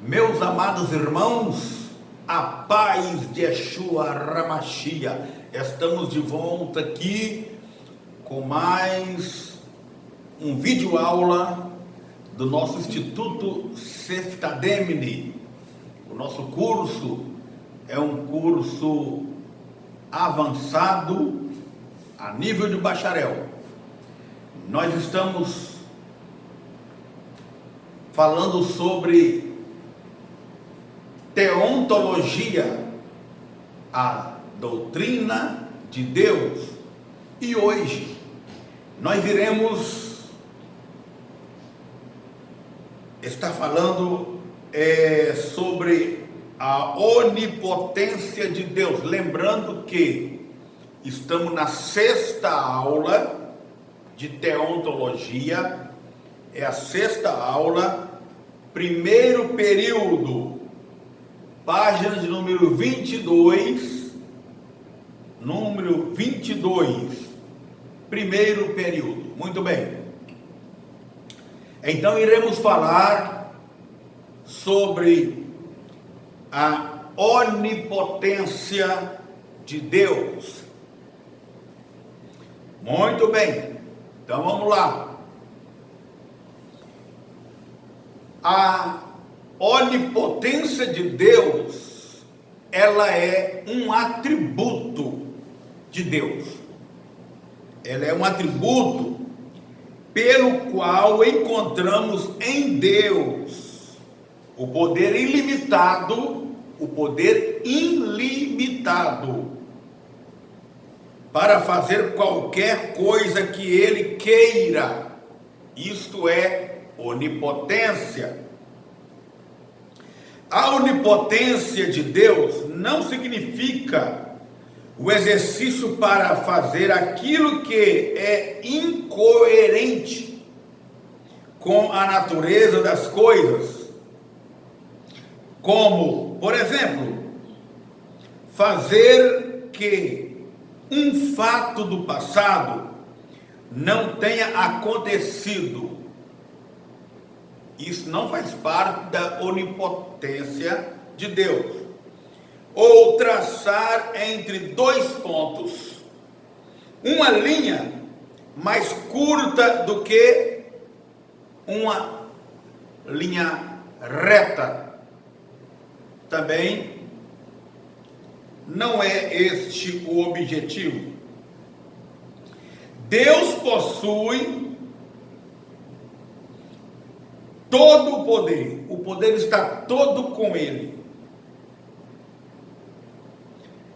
Meus amados irmãos, a paz de Yeshua Ramachia, estamos de volta aqui com mais um vídeo aula do nosso Instituto Seftademini. O nosso curso é um curso avançado a nível de bacharel. Nós estamos falando sobre teontologia, a doutrina de Deus, e hoje nós iremos estar falando sobre a onipotência de Deus. Lembrando que estamos na sexta aula de teontologia, é a sexta aula, primeiro período, página de número 22, primeiro período. Muito bem. Então iremos falar sobre a onipotência de Deus. Muito bem. Então vamos lá. A onipotência de Deus, ela é um atributo de Deus. Ela é um atributo pelo qual encontramos em Deus o poder ilimitado, para fazer qualquer coisa que Ele queira. Isto é onipotência. A onipotência de Deus não significa o exercício para fazer aquilo que é incoerente com a natureza das coisas, como, por exemplo, fazer que um fato do passado não tenha acontecido. Isso não faz parte da onipotência de Deus. Ou traçar entre dois pontos uma linha mais curta do que uma linha reta. Também não é este o objetivo. Deus possui todo o poder está todo com Ele.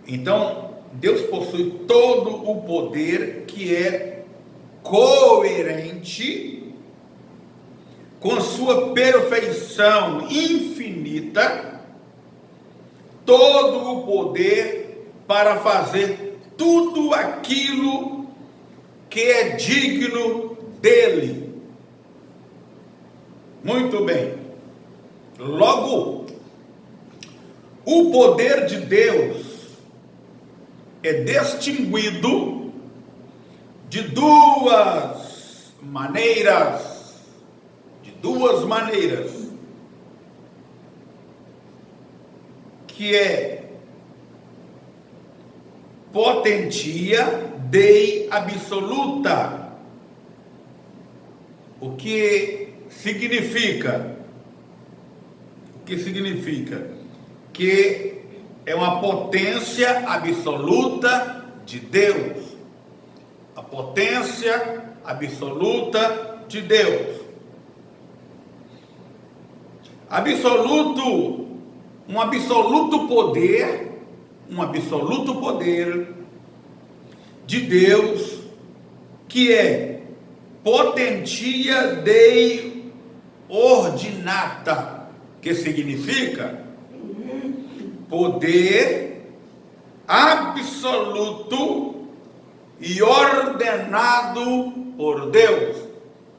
Então, Deus possui todo o poder que é coerente com sua perfeição infinita, todo o poder para fazer tudo aquilo que é digno dele. Muito bem. Logo, o poder de Deus é distinguido de duas maneiras, que é potentia dei absoluta. O que significa? Que é uma potência absoluta de Deus. A potência absoluta de Deus. Um absoluto poder de Deus, que é potentia dei ordinata, que significa poder absoluto e ordenado por Deus.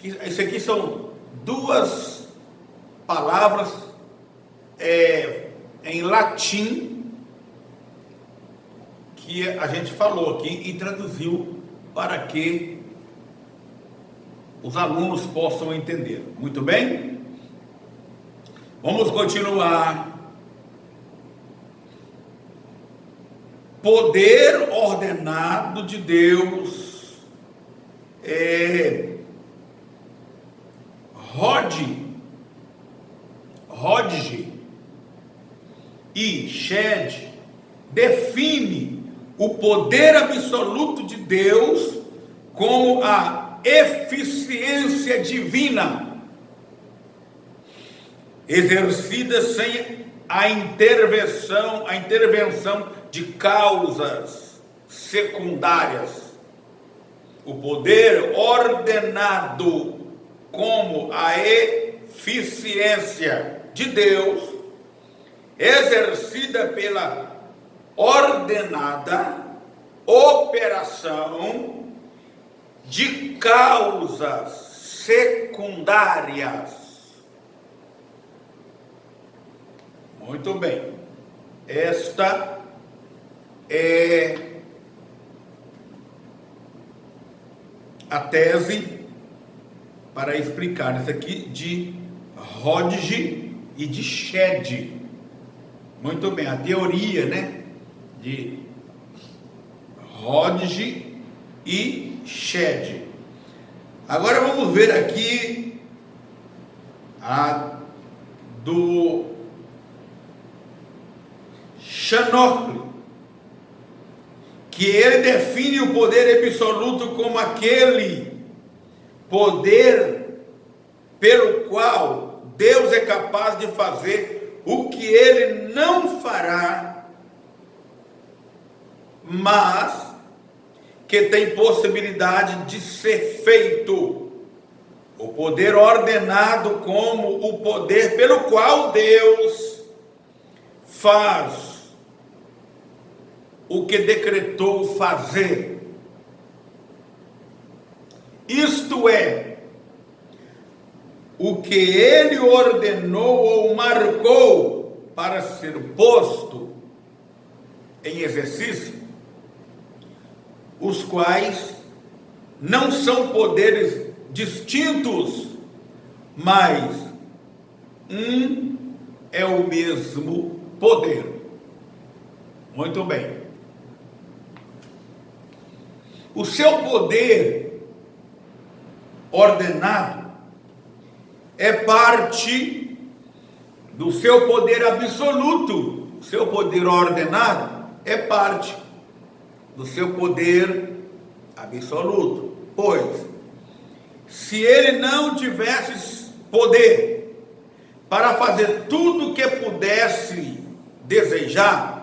Isso aqui são duas palavras em latim que a gente falou aqui e traduziu para que os alunos possam entender. Muito bem? Vamos continuar. Poder ordenado de Deus Hodge e Shedd define o poder absoluto de Deus como a eficiência divina, exercida sem a intervenção de causas secundárias. O poder ordenado como a eficiência de Deus, exercida pela ordenada operação de causas secundárias. Muito bem. Esta é a tese para explicar isso aqui de Hodge e de Shedd. Muito bem, a teoria, né, de Hodge e Shedd. Agora vamos ver aqui a do Shanochli, que ele define o poder absoluto como aquele poder pelo qual Deus é capaz de fazer o que ele não fará, mas que tem possibilidade de ser feito. O poder ordenado como o poder pelo qual Deus faz o que decretou fazer. Isto é, o que ele ordenou ou marcou para ser posto em exercício, os quais não são poderes distintos, mas um é o mesmo poder. Muito bem. O seu poder ordenado é parte do seu poder absoluto. O seu poder ordenado é parte do seu poder absoluto. Pois, se ele não tivesse poder para fazer tudo o que pudesse desejar,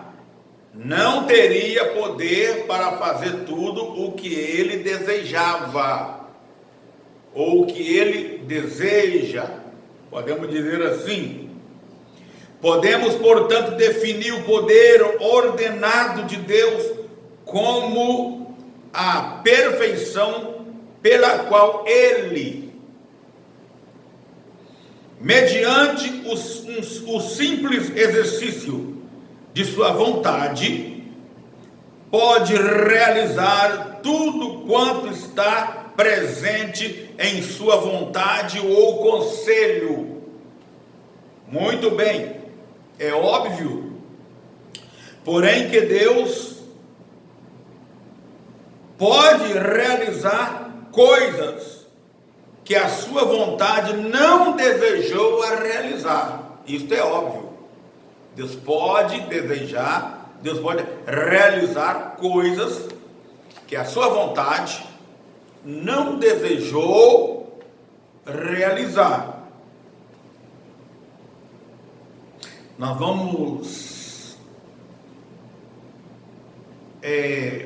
não teria poder para fazer tudo o que ele desejava, ou o que ele deseja, podemos dizer assim. Podemos, portanto, definir o poder ordenado de Deus como a perfeição pela qual ele, mediante o simples exercício de sua vontade, pode realizar tudo quanto está presente em sua vontade ou conselho. Muito bem, é óbvio, porém, que Deus pode realizar coisas que a sua vontade não desejou a realizar. Isto é óbvio. Deus pode desejar, Deus pode realizar coisas que a sua vontade não desejou realizar. Nós vamos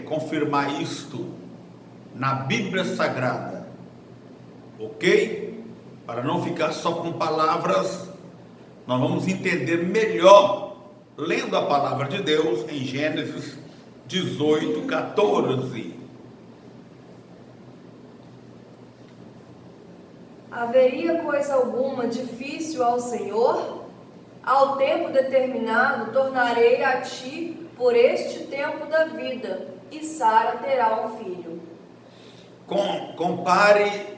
confirmar isto na Bíblia Sagrada, ok? Para não ficar só com palavras, nós vamos entender melhor lendo a palavra de Deus em Gênesis 18:14. Haveria coisa alguma difícil ao Senhor? Ao tempo determinado tornarei a ti por este tempo da vida, e Sara terá um filho.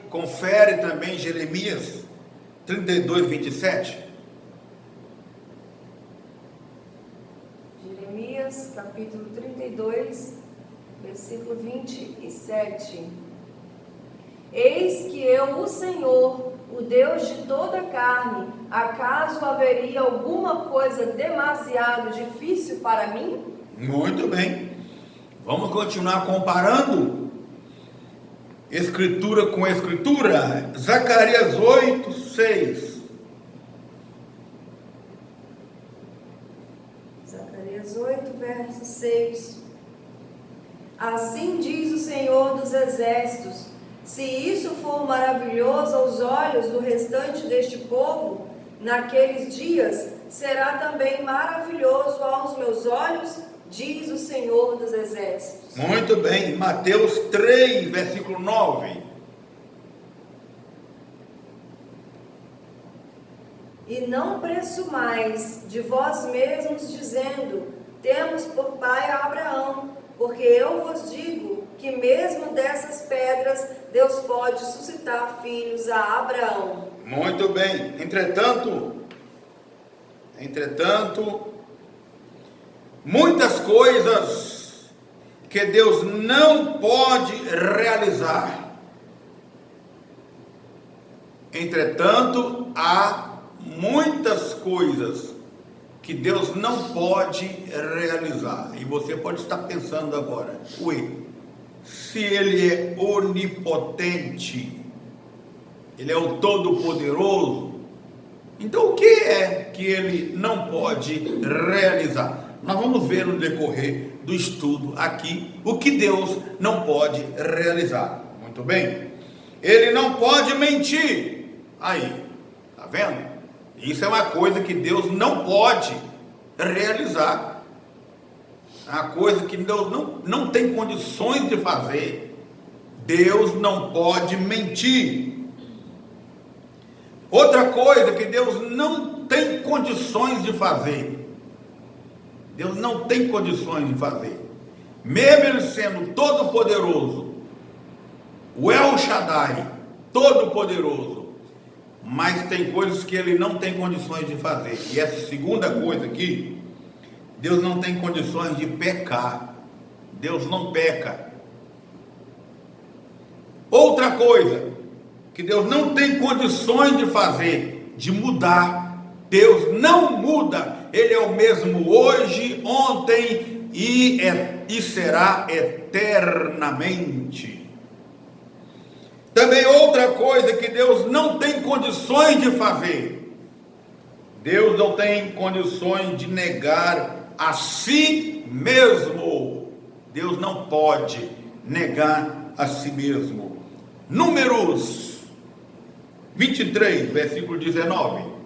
Confere também Jeremias 32:27. Jeremias, capítulo 32, versículo 27. Eis que eu, o Senhor, o Deus de toda a carne, acaso haveria alguma coisa demasiado difícil para mim? Muito bem. Vamos continuar comparando Escritura com Escritura. Zacarias 8, 6. Zacarias 8, verso 6. Assim diz o Senhor dos Exércitos: se isso for maravilhoso aos olhos do restante deste povo, naqueles dias será também maravilhoso aos meus olhos, diz o Senhor dos Exércitos. Muito bem. Mateus 3, versículo 9. E não presumais de vós mesmos, dizendo: temos por pai a Abraão, porque eu vos digo que mesmo dessas pedras Deus pode suscitar filhos a Abraão. Muito bem. Entretanto, muitas coisas que Deus não pode realizar. Entretanto, há muitas coisas que Deus não pode realizar. E você pode estar pensando agora: ué, se Ele é onipotente, Ele é o Todo-Poderoso, então o que é que Ele não pode realizar? Nós vamos ver no decorrer do estudo aqui o que Deus não pode realizar. Muito bem. Ele não pode mentir. Aí, tá vendo? Isso é uma coisa que Deus não pode realizar. É uma coisa que Deus não tem condições de fazer. Deus não pode mentir. Outra coisa que Deus não tem condições de fazer. Deus não tem condições de fazer. Mesmo Ele sendo todo-poderoso, o El Shaddai, todo-poderoso, mas tem coisas que Ele não tem condições de fazer. E essa segunda coisa aqui, Deus não tem condições de pecar. Deus não peca. Outra coisa que Deus não tem condições de fazer, de mudar. Deus não muda. Ele é o mesmo hoje, ontem e será eternamente. Também outra coisa que Deus não tem condições de fazer. Deus não tem condições de negar a si mesmo. Deus não pode negar a si mesmo. Números 23, versículo 19.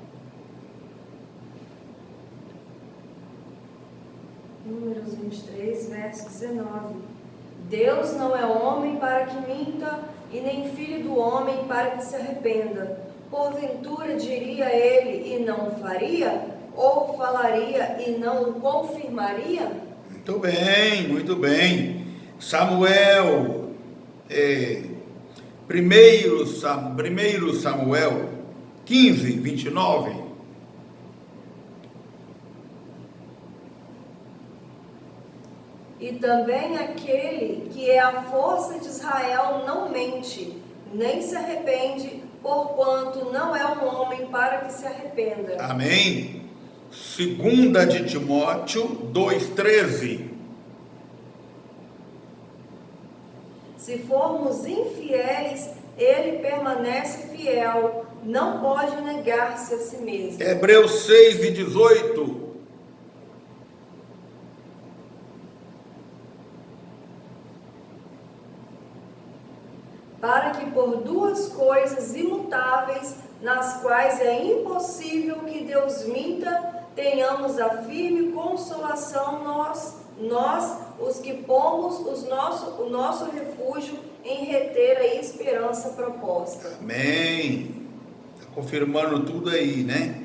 Números 23, verso 19. Deus não é homem para que minta, e nem filho do homem para que se arrependa. Porventura diria ele e não faria? Ou falaria e não o confirmaria? Muito bem, muito bem. Samuel, primeiro Samuel 15, 29. E também aquele que é a força de Israel não mente, nem se arrepende, porquanto não é um homem para que se arrependa. Amém. Segunda de Timóteo 2,13. Se formos infiéis, ele permanece fiel, não pode negar-se a si mesmo. Hebreus 6:18. Para que por duas coisas imutáveis, nas quais é impossível que Deus minta, tenhamos a firme consolação nós os que pomos o nosso refúgio em reter a esperança proposta. Amém. Está confirmando tudo aí, né?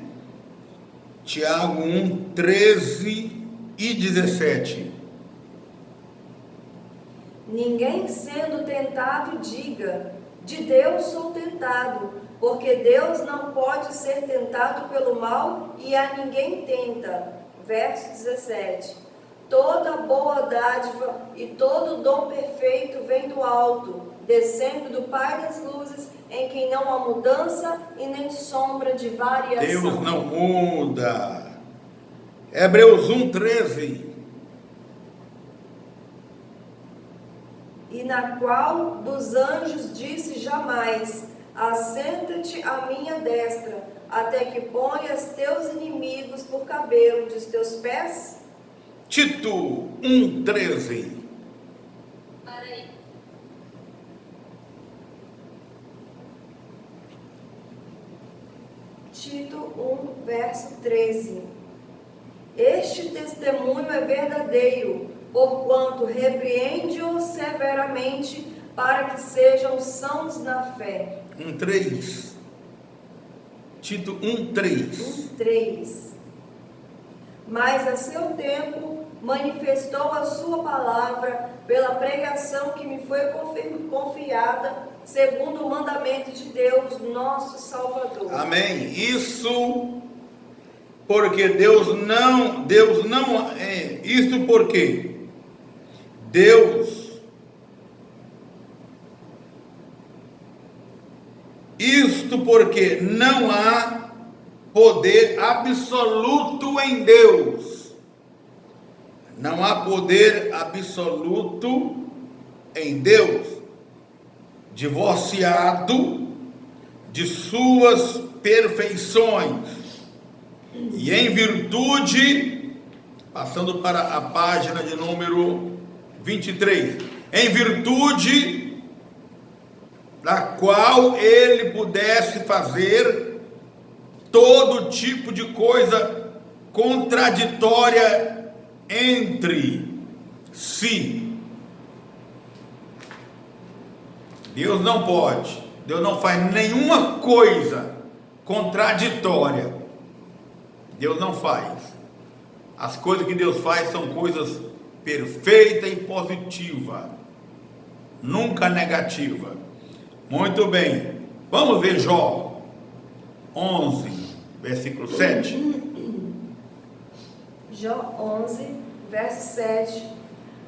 Tiago 1, 13 e 17. Ninguém sendo tentado diga, de Deus sou tentado, porque Deus não pode ser tentado pelo mal e a ninguém tenta. Verso 17. Toda boa dádiva e todo dom perfeito vem do alto, descendo do Pai das luzes, em quem não há mudança e nem sombra de variação. Deus não muda. Hebreus 1:13. E na qual dos anjos disse jamais: assenta-te à minha destra, até que ponhas teus inimigos por cabelo dos teus pés? Tito 1:13. Para aí. Tito 1, verso 13. Este testemunho é verdadeiro, porquanto repreende-os severamente, para que sejam sãos na fé. 1:3. Tito 1:3. 3. Mas a seu tempo manifestou a sua palavra pela pregação que me foi confiada, segundo o mandamento de Deus, nosso Salvador. Amém. Isso porque Deus não isto porque não há poder absoluto em Deus. Não há poder absoluto em Deus, divorciado de suas perfeições. E em virtude, passando para a página de número 23, em virtude da qual ele pudesse fazer todo tipo de coisa contraditória entre si. Deus não pode, Deus não faz nenhuma coisa contraditória. Deus não faz. As coisas que Deus faz são coisas perfeitas e positivas, nunca negativa. Muito bem, vamos ver Jó 11, versículo 7. Jó 11, verso 7.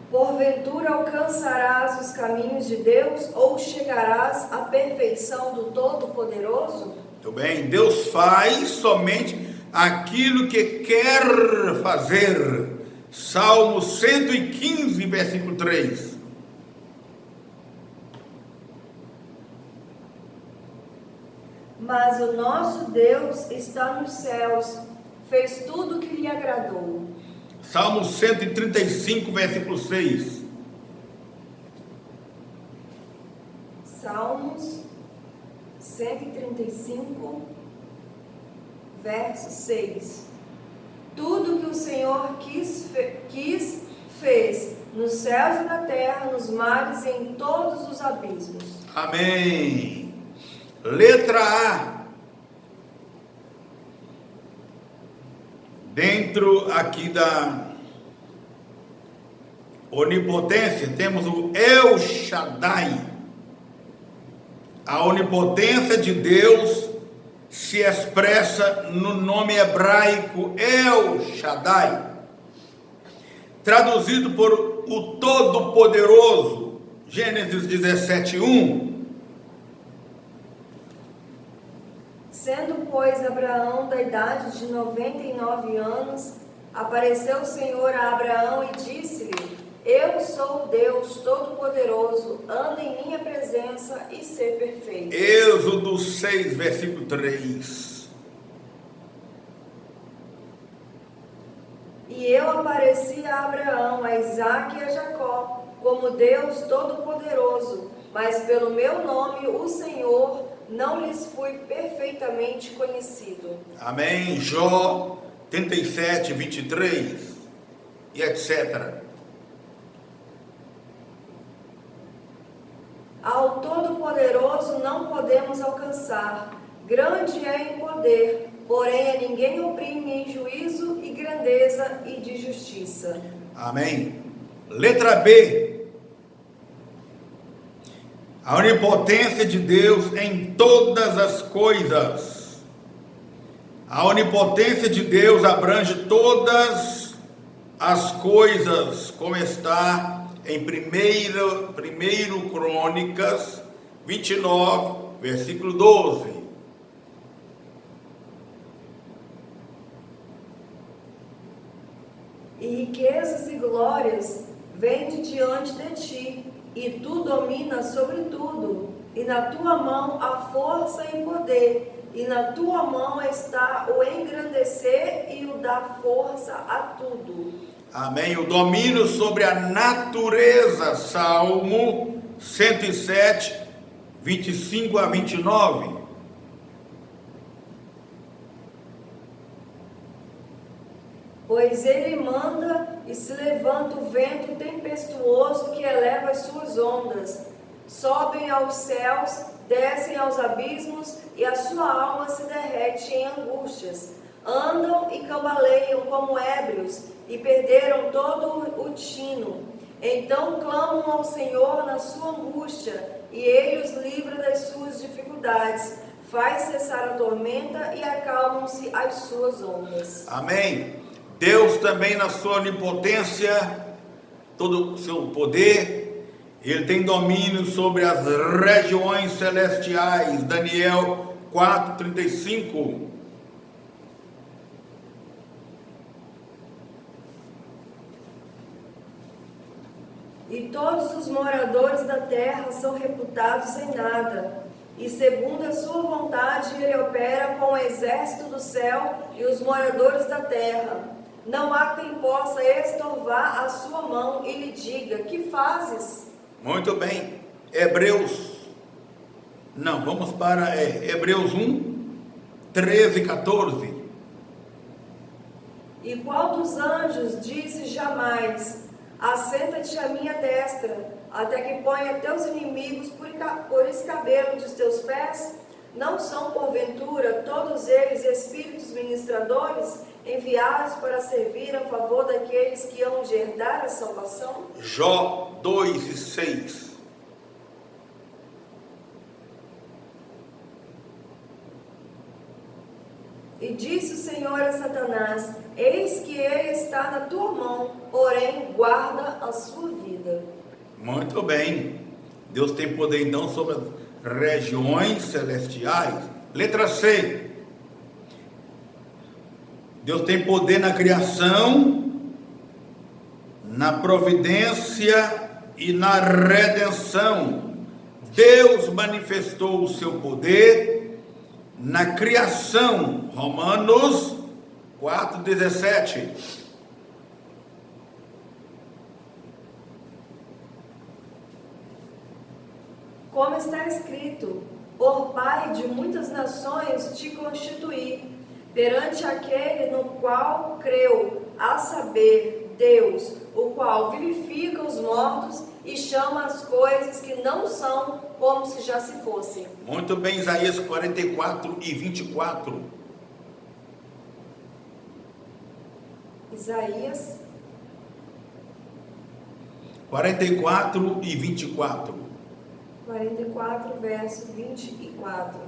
Porventura alcançarás os caminhos de Deus, ou chegarás à perfeição do Todo-Poderoso? Muito bem, Deus faz somente aquilo que quer fazer. Salmo 115, versículo 3. Mas o nosso Deus está nos céus, fez tudo o que lhe agradou. Salmo 135, versículo 6. Salmos 135, verso 6. Tudo que o Senhor quis, fez, nos céus e na terra, nos mares e em todos os abismos. Amém. Letra A. Dentro aqui da onipotência, temos o El Shaddai. A onipotência de Deus se expressa no nome hebraico El Shaddai, traduzido por o Todo-Poderoso, Gênesis 17:1. Sendo, pois, Abraão da idade de 99 anos, apareceu o Senhor a Abraão e disse-lhe: Eu sou Deus Todo-Poderoso, anda em minha presença e ser perfeito. Êxodo 6, versículo 3. E eu apareci a Abraão, a Isaque e a Jacó, como Deus Todo-Poderoso, mas pelo meu nome, o Senhor, não lhes fui perfeitamente conhecido. Amém. Jó 37, 23 e etc. Ao Todo-Poderoso não podemos alcançar, grande é em poder, porém a ninguém oprime em juízo e grandeza e de justiça. Amém. Letra B. A onipotência de Deus em todas as coisas. A onipotência de Deus abrange todas as coisas como está em 1 Crônicas 29, versículo 12. E riquezas e glórias vêm de diante de ti, e tu dominas sobre tudo, e na tua mão há força e poder, e na tua mão está o engrandecer e o dar força a tudo. Amém. O domínio sobre a natureza, Salmo 107, 25 a 29. Pois ele manda e se levanta o vento tempestuoso que eleva as suas ondas. Sobem aos céus, descem aos abismos, e a sua alma se derrete em angústias. Andam e cambaleiam como ébrios, e perderam todo o tino. Então clamam ao Senhor na sua angústia, e Ele os livra das suas dificuldades. Faz cessar a tormenta e acalmam-se as suas ondas. Amém. Deus também, na sua onipotência, todo o seu poder, Ele tem domínio sobre as regiões celestiais. Daniel 4:35. E todos os moradores da terra são reputados em nada. E segundo a sua vontade, Ele opera com o exército do céu e os moradores da terra. Não há quem possa estorvar a sua mão e lhe diga: que fazes? Muito bem. Vamos para Hebreus 1, 13 e 14. E qual dos anjos disse jamais: assenta-te à minha destra, até que ponha teus inimigos por escabelo dos teus pés? Não são, porventura, todos eles espíritos ministradores, enviados para servir a favor daqueles que hão de herdar a salvação? Jó 2:6. E disse o Senhor a Satanás: eis que ele está na tua mão, porém guarda a sua vida. Muito bem. Deus tem poder então sobre as regiões celestiais. Letra C. Deus tem poder na criação, na providência e na redenção. Deus manifestou o seu poder na criação. Romanos 4:17. Como está escrito: por pai de muitas nações te constituí, perante aquele no qual creu, a saber, Deus, o qual vivifica os mortos e chama as coisas que não são como se já se fossem. Muito bem, Isaías 44:24. Isaías 44:24. 44, verso 24.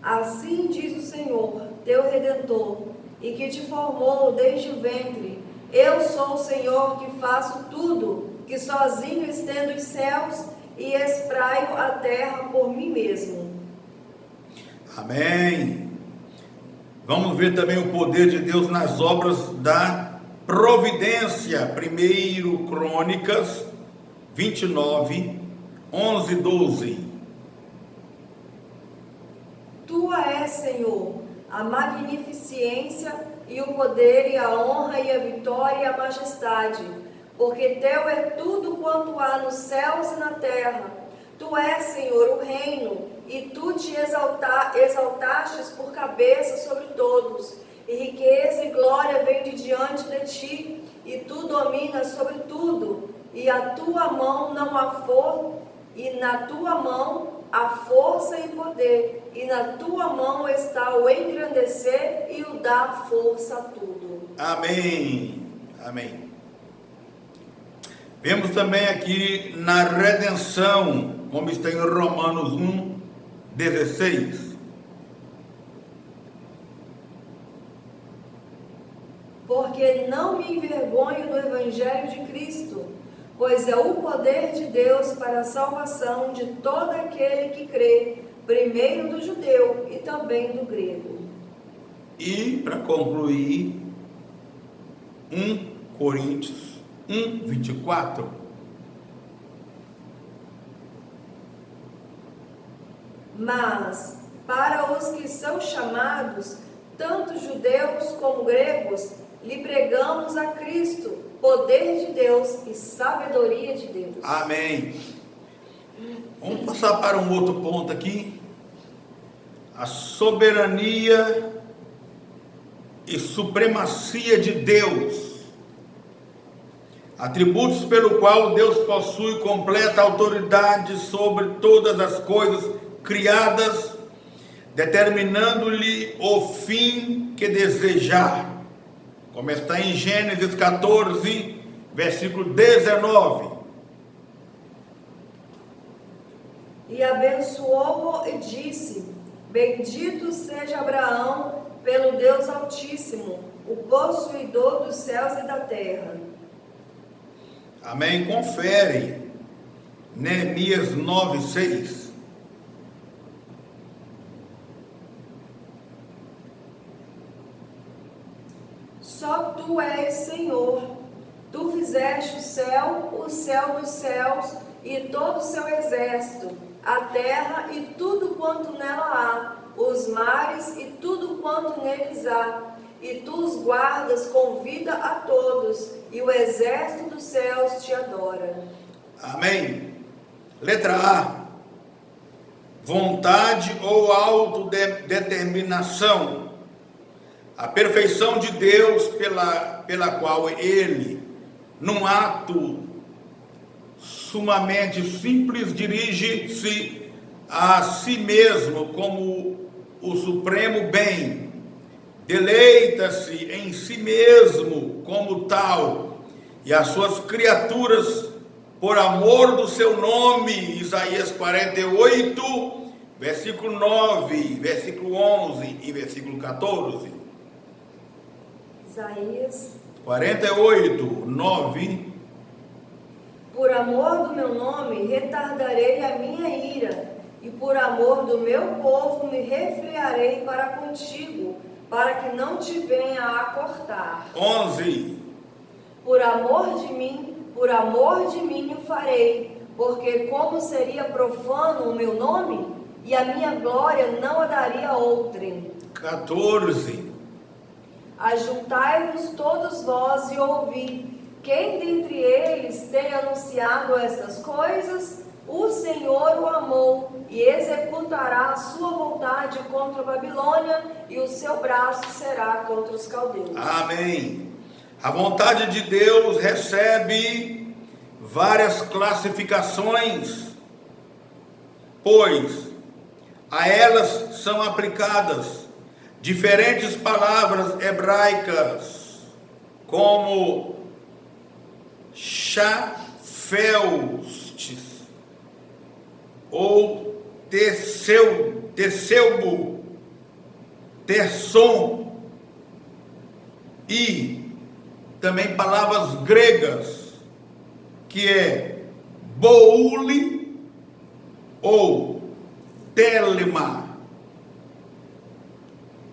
Assim diz o Senhor, teu Redentor, e que te formou desde o ventre: eu sou o Senhor que faço tudo, que sozinho estendo os céus e espraio a terra por mim mesmo. Amém. Vamos ver também o poder de Deus nas obras da providência. 1 Crônicas 29, 11, 12. Tua é, Senhor, a magnificência e o poder e a honra e a vitória e a majestade, porque teu é tudo quanto há nos céus e na terra. Tu és, Senhor, o reino, e tu te exaltastes por cabeça sobre todos, e riqueza e glória vem de diante de ti, e tu dominas sobre tudo, e a tua mão não há e na tua mão há força e poder, e na tua mão está o engrandecer e o dar força a tudo. Amém. Amém. Vemos também aqui na redenção, como está em Romanos 1:16. Porque não me Evangelho de Cristo, pois é o poder de Deus para a salvação de todo aquele que crê, primeiro do judeu e também do grego. E, para concluir, 1 Coríntios 1, 24. Mas, para os que são chamados, tanto judeus como gregos, lhe pregamos a Cristo, poder de Deus e sabedoria de Deus. Amém. Vamos passar para um outro ponto aqui. A soberania e supremacia de Deus. Atributos pelo qual Deus possui completa autoridade sobre todas as coisas criadas, determinando-lhe o fim que desejar. Como está em Gênesis 14, versículo 19. E abençoou-o e disse: Bendito seja Abraão pelo Deus Altíssimo, o possuidor dos céus e da terra. Amém. Confere. Neemias 9, 6. Só tu és Senhor. Tu fizeste o céu dos céus e todo o seu exército, a terra e tudo quanto nela há, os mares e tudo quanto neles há. E tu os guardas com vida a todos, e o exército dos céus te adora. Amém. Letra A. Vontade ou autodeterminação. A perfeição de Deus pela qual Ele, num ato sumamente simples, dirige-se a si mesmo como o supremo bem. Deleita-se em si mesmo como tal, e as suas criaturas por amor do seu nome. Isaías 48, versículo 9, versículo 11 e versículo 14. Isaías 48, 9. Por amor do meu nome, retardarei a minha ira, e por amor do meu povo me refriarei para contigo, para que não te venha a cortar. 11. Por amor de mim o farei, porque como seria profano o meu nome, e a minha glória não a daria a outrem. 14. Ajuntai-vos todos vós e ouvi. Quem dentre eles tem anunciado estas coisas? O Senhor o amou e executará a sua vontade contra a Babilônia, e o seu braço será contra os caldeus. Amém. A vontade de Deus recebe várias classificações, pois a elas são aplicadas diferentes palavras hebraicas, como Shaphelstes ou Teseubo, Terson, e também palavras gregas, que é Boule ou Telema.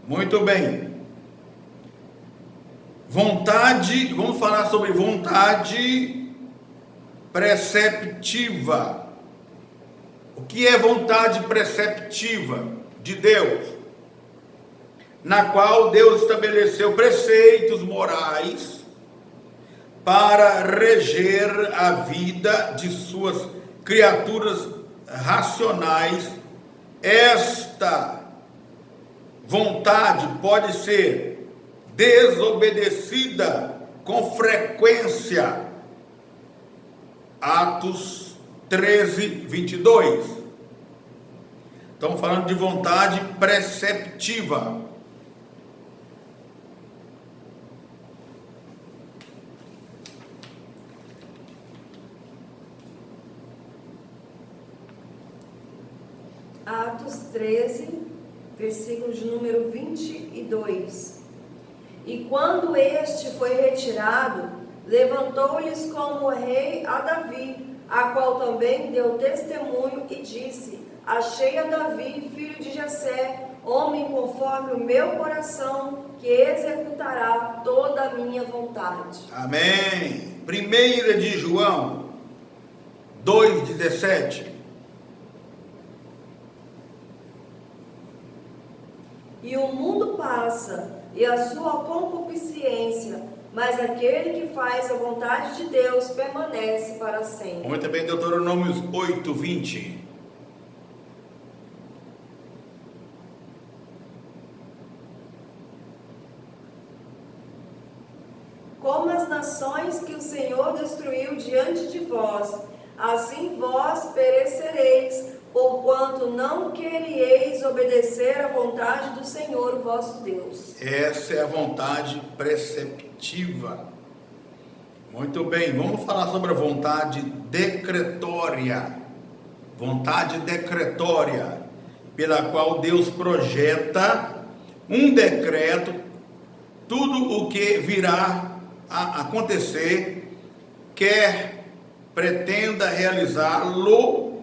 Muito bem. Vontade, vamos falar sobre vontade preceptiva. O que é vontade preceptiva de Deus? Na qual Deus estabeleceu preceitos morais para reger a vida de suas criaturas racionais. Esta vontade pode ser desobedecida com frequência. Atos 13, 22. Estamos falando de vontade preceptiva. Atos 13, versículo de número 22. E quando este foi retirado, Levantou-lhes como rei a Davi, a qual também deu testemunho e disse: achei a Davi, filho de Jessé, homem conforme o meu coração, que executará toda a minha vontade. Amém. 1 de João 2,17. E o mundo passa, e a sua concupiscência, mas aquele que faz a vontade de Deus permanece para sempre. Vamos também Deuteronômios 8:20. Como as nações que o Senhor destruiu diante de vós, assim vós perecereis, porquanto não quereis obedecer à vontade do Senhor, o vosso Deus. Essa é a vontade preceptiva. Muito bem, vamos falar sobre a vontade decretória. Vontade decretória, pela qual Deus projeta um decreto, tudo o que virá a acontecer, quer pretenda realizá-lo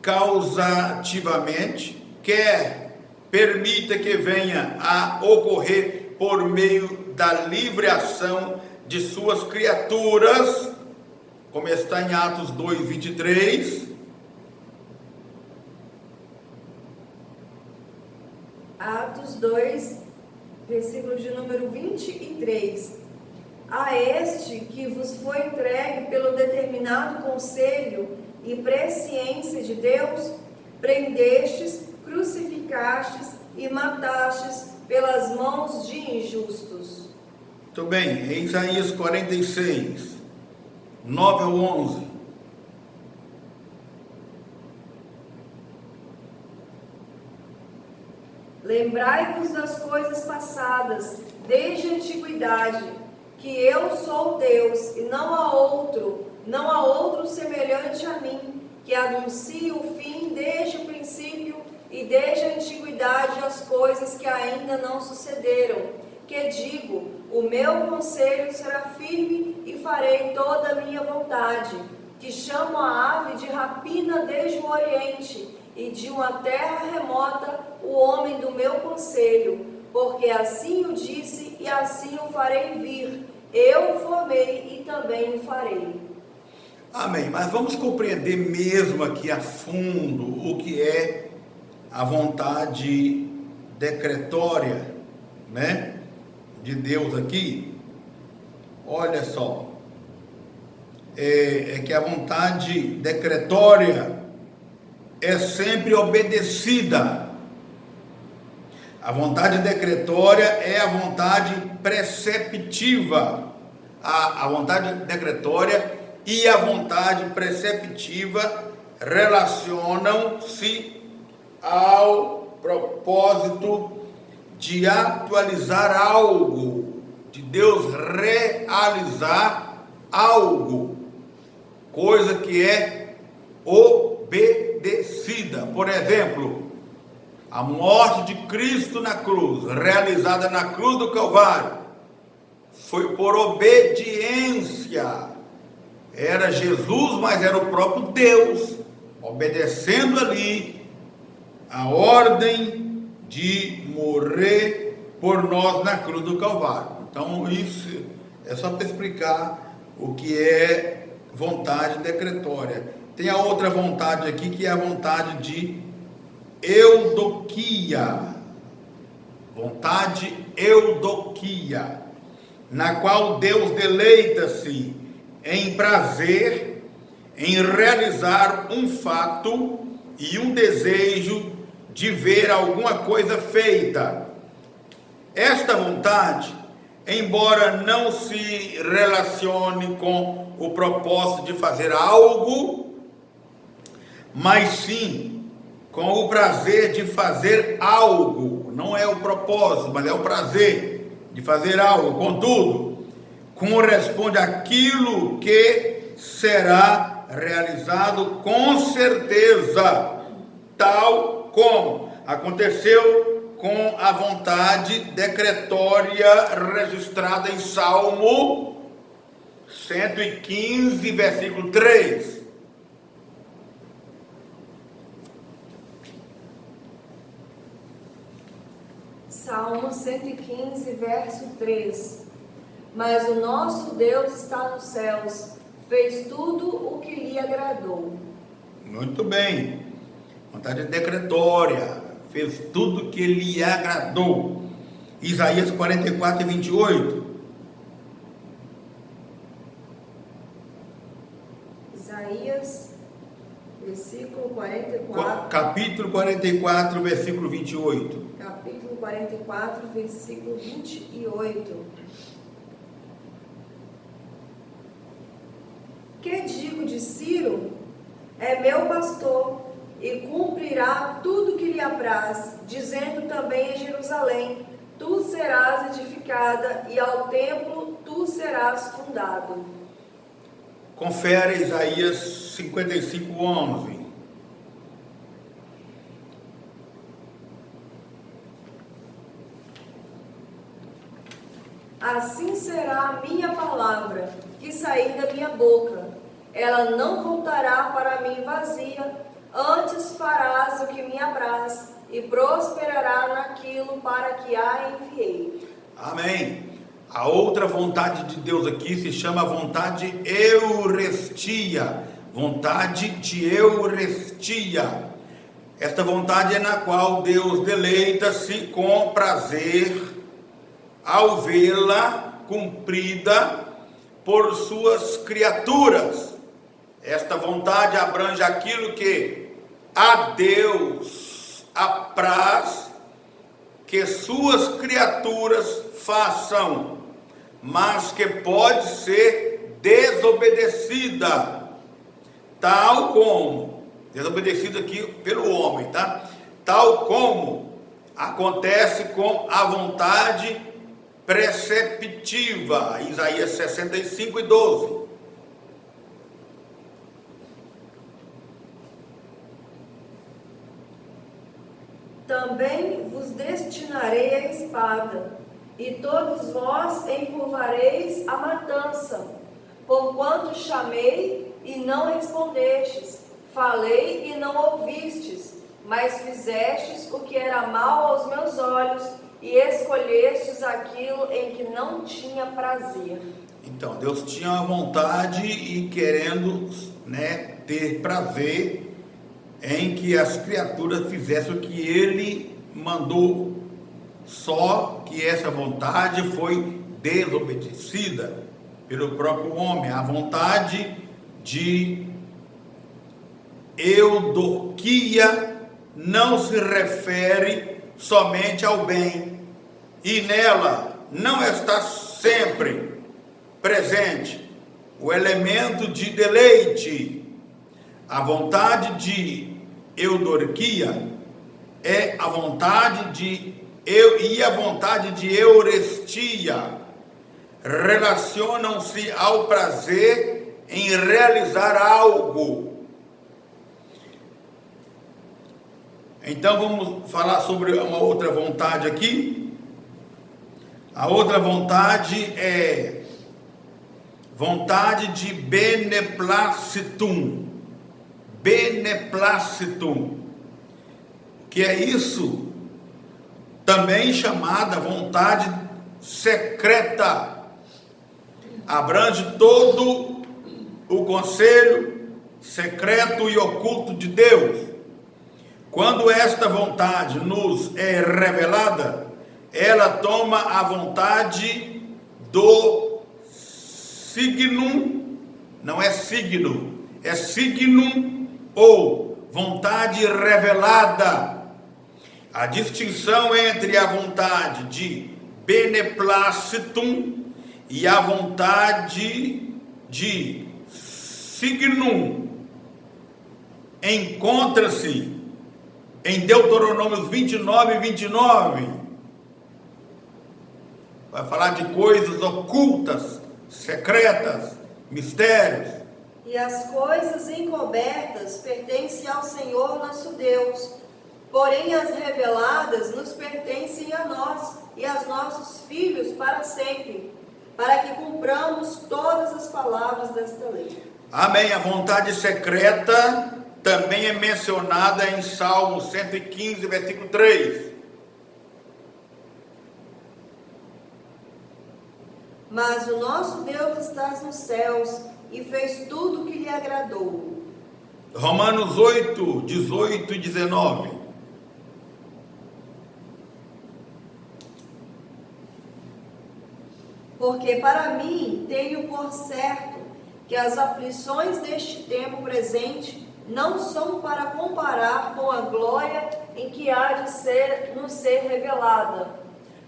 causativamente, quer permita que venha a ocorrer por meio da livre ação de suas criaturas, como está em Atos 2:23. Atos 2, versículo de número 23. A este que vos foi entregue pelo determinado conselho e presciência de Deus, prendestes, crucificastes e matastes pelas mãos de injustos. Muito bem, em Isaías 46, 9 ao 11. Lembrai-vos das coisas passadas, desde a antiguidade, que eu sou Deus e não há outro semelhante a mim, que anuncie o fim desde o princípio e desde a antiguidade as coisas que ainda não sucederam, que digo, o meu conselho será firme e farei toda a minha vontade, que chamo a ave de rapina desde o oriente e de uma terra remota o homem do meu conselho, porque assim o disse e assim o farei vir. Eu o formei e também o farei. Amém. Mas vamos compreender mesmo aqui a fundo o que é a vontade decretória, né, de Deus aqui. Olha só, é que a vontade decretória é sempre obedecida. A vontade decretória é a vontade preceptiva. A vontade decretória e a vontade preceptiva relacionam-se ao propósito de atualizar algo, de Deus realizar algo, coisa que é obedecida. Por exemplo, a morte de Cristo na cruz, realizada na cruz do Calvário, foi por obediência. Era Jesus, mas era o próprio Deus, obedecendo ali a ordem de morrer por nós na cruz do Calvário. Então isso é só para explicar o que é vontade decretória. Tem a outra vontade aqui, que é a vontade de eudoquia, vontade eudoquia, na qual Deus deleita-se em prazer, em realizar um fato e um desejo de ver alguma coisa feita. Esta vontade, embora não se relacione com o propósito de fazer algo, mas sim com o prazer de fazer algo, não é o propósito, mas é o prazer de fazer algo. Contudo, corresponde àquilo que será realizado com certeza, tal como aconteceu com a vontade decretória registrada em Salmo 115, versículo 3. Salmo 115, verso 3. Mas o nosso Deus está nos céus, fez tudo o que lhe agradou. Muito bem. Vontade decretória. Fez tudo que lhe agradou. Isaías 44 e 28. Isaías, versículo 44. Capítulo 44, versículo 28. Capítulo 44, versículo 28. Que digo de Ciro? É meu pastor, e cumprirá tudo que lhe apraz, dizendo também em Jerusalém: tu serás edificada, e ao templo tu serás fundado. Confere Isaías 55, 11. Assim será a minha palavra que sair da minha boca. Ela não voltará para mim vazia, antes farás o que me apraz, e prosperará naquilo para que a enviei. Amém. A outra vontade de Deus aqui se chama vontade eurestia. Vontade de eurestia. Esta vontade é na qual Deus deleita-se com prazer ao vê-la cumprida por suas criaturas. Esta vontade abrange aquilo que a Deus apraz que suas criaturas façam, mas que pode ser desobedecida, tal como, desobedecida aqui pelo homem, tá? Tal como acontece com a vontade preceptiva, Isaías 65 e 12. Também vos destinarei a espada, e todos vós encurvareis a matança, porquanto chamei e não respondestes, falei e não ouvistes, mas fizestes o que era mal aos meus olhos, e escolhestes aquilo em que não tinha prazer. Então, Deus tinha uma vontade e querendo, ter prazer em que as criaturas fizessem o que Ele mandou. Só que essa vontade foi desobedecida pelo próprio homem. A vontade de Eudoquia não se refere somente ao bem, e nela não está sempre presente o elemento de deleite. A vontade de Eudoquia é a vontade de eurestia relacionam-se ao prazer em realizar algo. Então vamos falar sobre uma outra vontade aqui. A outra vontade é vontade de beneplacitum. Beneplacitum. Que é isso? Também chamada vontade secreta. Abrange todo o conselho secreto e oculto de Deus. Quando esta vontade nos é revelada, ela toma a vontade do signum, não é signo, é signum ou vontade revelada. A distinção entre a vontade de beneplacitum e a vontade de signum encontra-se em Deuteronômio 29 e 29. Vai falar de coisas ocultas, secretas, mistérios. E as coisas encobertas pertencem ao Senhor nosso Deus, porém as reveladas nos pertencem a nós e aos nossos filhos para sempre, para que cumpramos todas as palavras desta lei. Amém. A vontade secreta também é mencionada em Salmo 115, versículo 3. Mas o nosso Deus está nos céus e fez tudo o que lhe agradou. Romanos 8, 18 e 19. Porque para mim tenho por certo que as aflições deste tempo presente não são para comparar com a glória em que há de nos ser revelada.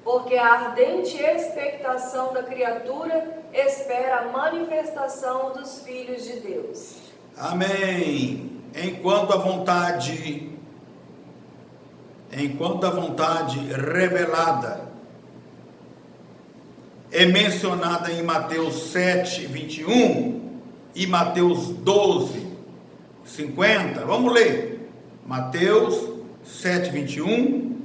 Porque a ardente expectação da criatura espera a manifestação dos filhos de Deus. Amém. Enquanto a vontade revelada é mencionada em Mateus 7, 21 e Mateus 12, 50. Vamos ler. Mateus 7, 21.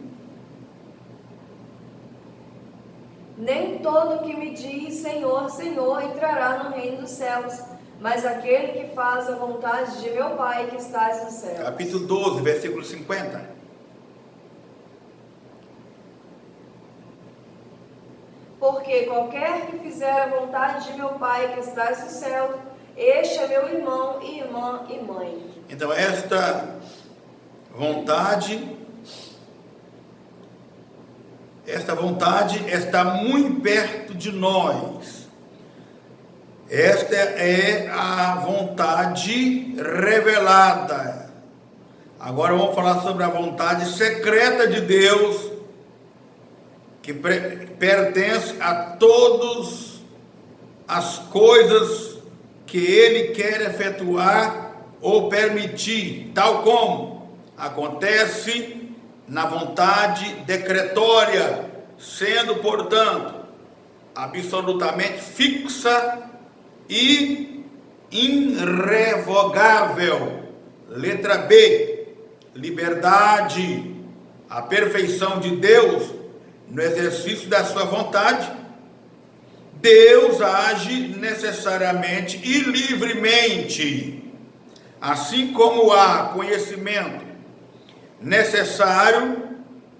Nem todo que me diz Senhor, Senhor entrará no reino dos céus, mas aquele que faz a vontade de meu Pai que estás nos céus. Capítulo 12, versículo 50. Porque qualquer que fizer a vontade de meu Pai que estás no céu, este é meu irmão, irmã e mãe. Então esta vontade está muito perto de nós. Esta é a vontade revelada. Agora vamos falar sobre a vontade secreta de Deus, que pertence a todas as coisas que Ele quer efetuar ou permitir, tal como acontece na vontade decretória, sendo, portanto, absolutamente fixa e irrevogável. Letra B, liberdade, a perfeição de Deus no exercício da sua vontade. Deus age necessariamente e livremente, assim como há conhecimento necessário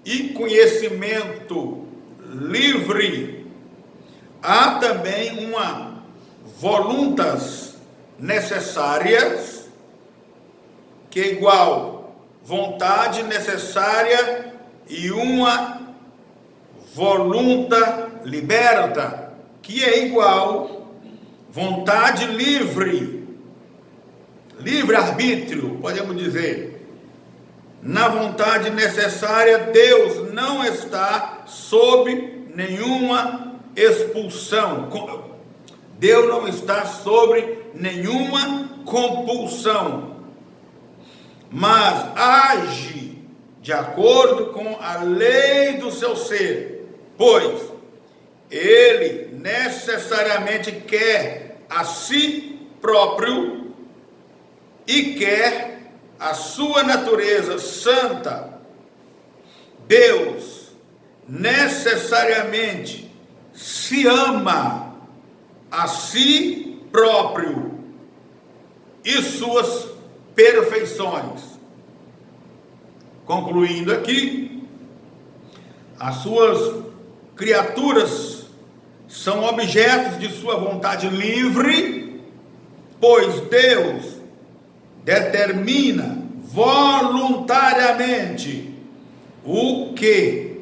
e conhecimento livre, há também uma voluntas necessárias, que é igual vontade necessária, e uma volunta liberta, que é igual vontade livre, livre-arbítrio, podemos dizer. Na vontade necessária, Deus não está sob nenhuma expulsão. Deus não está sobre nenhuma compulsão, mas age de acordo com a lei do seu ser, pois Ele necessariamente quer a si próprio e quer a sua natureza santa. Deus necessariamente se ama a si próprio e suas perfeições. Concluindo aqui, as suas criaturas são objetos de sua vontade livre, pois Deus determina voluntariamente o que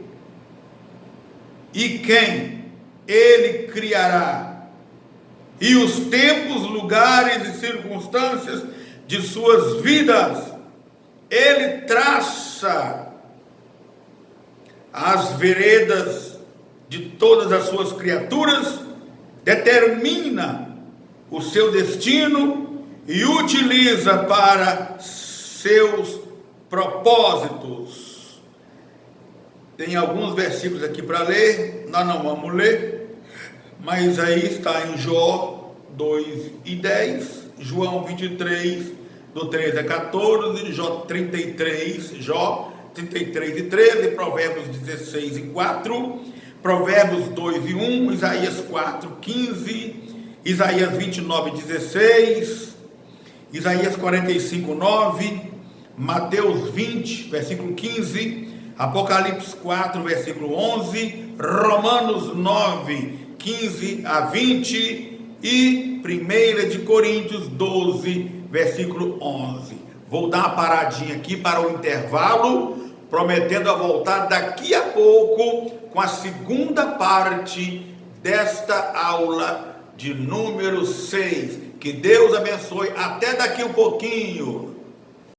e quem Ele criará, e os tempos, lugares e circunstâncias de suas vidas. Ele traça as veredas de todas as suas criaturas, determina o seu destino e utiliza para seus propósitos. Tem alguns versículos aqui para ler, nós não vamos ler, mas aí está em Jó 2:10, João 23, do 13 a 14, Jó 33, Jó 33 e 13, Provérbios 16 e 4, Provérbios 2 e 1, Isaías 4, 15, Isaías 29, 16, Isaías 45, 9, Mateus 20, versículo 15, Apocalipse 4, versículo 11, Romanos 9, 15 a 20 e 1 de Coríntios 12, versículo 11. Vou dar uma paradinha aqui para o intervalo, prometendo a voltar daqui a pouco com a segunda parte desta aula de número 6. Que Deus abençoe. Até daqui um pouquinho.